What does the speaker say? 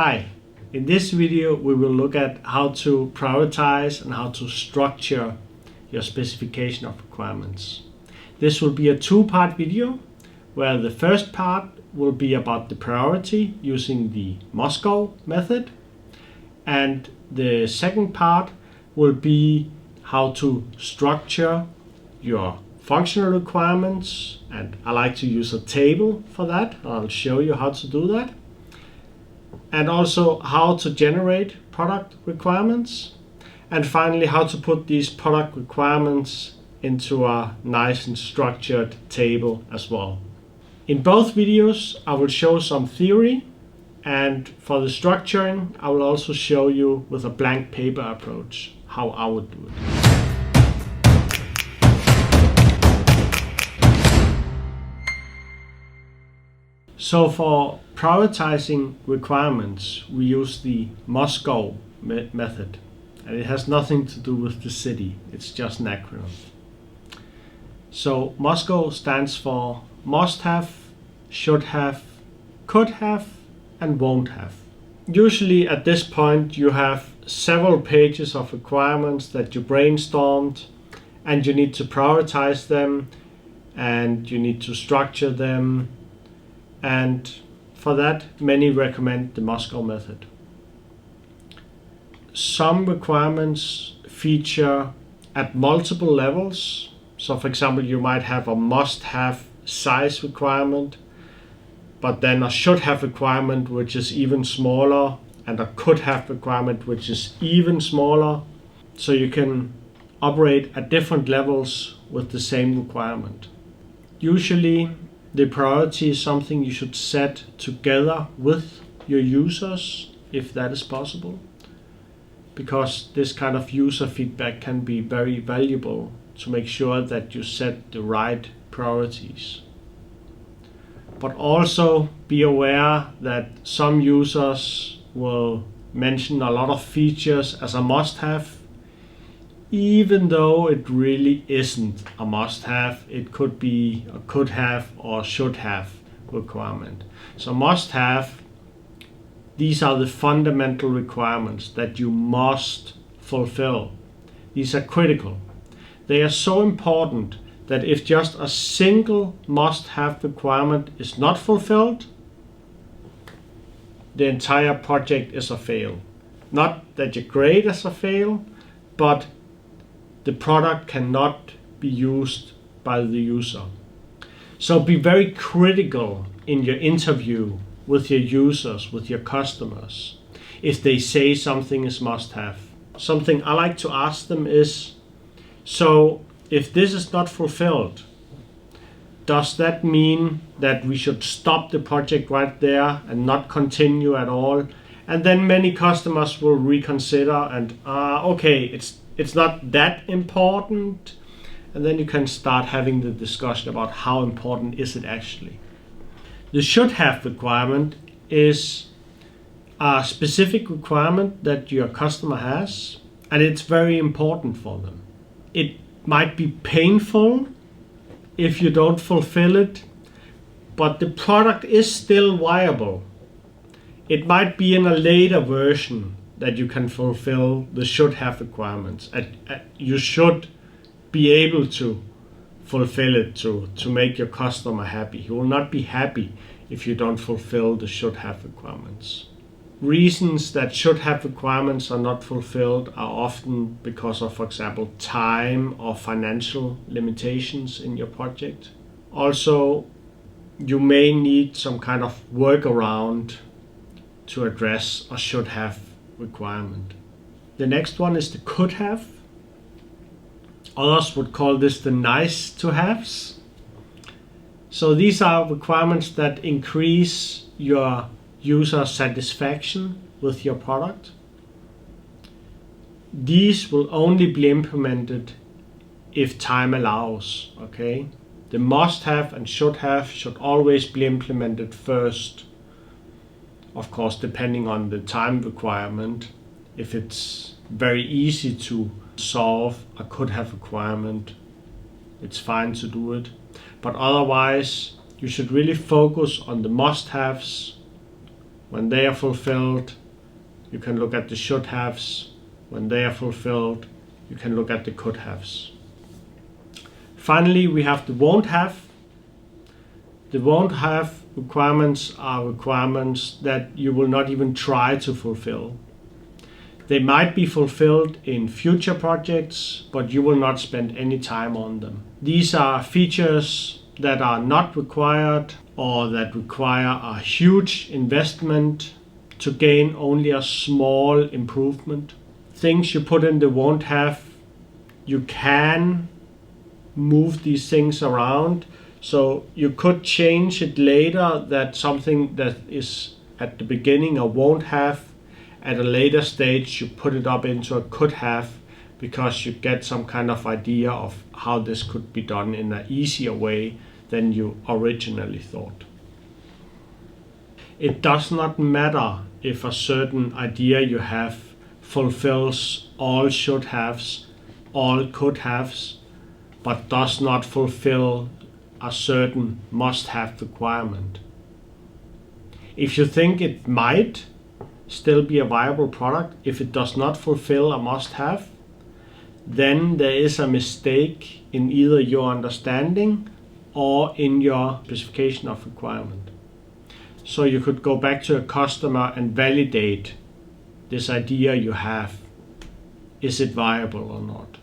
Hi, in this video we will look at how to prioritize and how to structure your specification of requirements. This will be a two-part video where the first part will be about the priority using the Moscow method, and the second part will be how to structure your functional requirements, and I like to use a table for that. I'll show you how to do that. And also how to generate product requirements, and finally how to put these product requirements into a nice and structured table as well. In both videos I will show some theory, and for the structuring I will also show you with a blank paper approach how I would do it. So for prioritizing requirements, we use the Moscow method, and it has nothing to do with the city, it's just an acronym. So Moscow stands for must have, should have, could have, and won't have. Usually at this point you have several pages of requirements that you brainstormed, and you need to prioritize them, and you need to structure them. And for that, many recommend the Moscow method. Some requirements feature at multiple levels. So for example, you might have a must-have size requirement, but then a should-have requirement which is even smaller, and a could-have requirement which is even smaller. So you can operate at different levels with the same requirement. Usually, the priority is something you should set together with your users, if that is possible, because this kind of user feedback can be very valuable to make sure that you set the right priorities. But also be aware that some users will mention a lot of features as a must-have, even though it really isn't a must-have. It could be a could-have or should-have requirement. So must-have, these are the fundamental requirements that you must fulfill. These are critical. They are so important that if just a single must-have requirement is not fulfilled, the entire project is a fail. Not that you grade as a fail, but the product cannot be used by the user. So be very critical in your interview with your users, with your customers. If they say something is must-have, something I like to ask them is, so if this is not fulfilled, does that mean that we should stop the project right there and not continue at all? And then many customers will reconsider and, okay, it's not that important, and then you can start having the discussion about how important is it actually. The should have requirement is a specific requirement that your customer has, and it's very important for them. It might be painful if you don't fulfill it, but the product is still viable. It might be in a later version that you can fulfill the should have requirements. You should be able to fulfill it to make your customer happy. He will not be happy if you don't fulfill the should have requirements. Reasons that should have requirements are not fulfilled are often because of, for example, time or financial limitations in your project. Also, you may need some kind of workaround to address a should have requirement. The next one is the could have. Others would call this the nice to haves. So these are requirements that increase your user satisfaction with your product. These will only be implemented if time allows, okay? The must have and should have should always be implemented first. Of course, depending on the time requirement. If it's very easy to solve a could have requirement, it's fine to do it. But otherwise, you should really focus on the must-haves When they are fulfilled, you can look at the should haves. When they are fulfilled, you can look at the could haves. Finally, we have the won't have. The won't have requirements are requirements that you will not even try to fulfill. They might be fulfilled in future projects, but you will not spend any time on them. These are features that are not required or that require a huge investment to gain only a small improvement. Things you put in the won't have, you can move these things around. So you could change it later, that something that is at the beginning a won't have, at a later stage you put it up into a could have, because you get some kind of idea of how this could be done in an easier way than you originally thought. It does not matter if a certain idea you have fulfills all should haves, all could haves, but does not fulfill a certain must-have requirement. If you think it might still be a viable product if it does not fulfill a must-have, then there is a mistake in either your understanding or in your specification of requirement. So you could go back to a customer and validate this idea you have. Is it viable or not?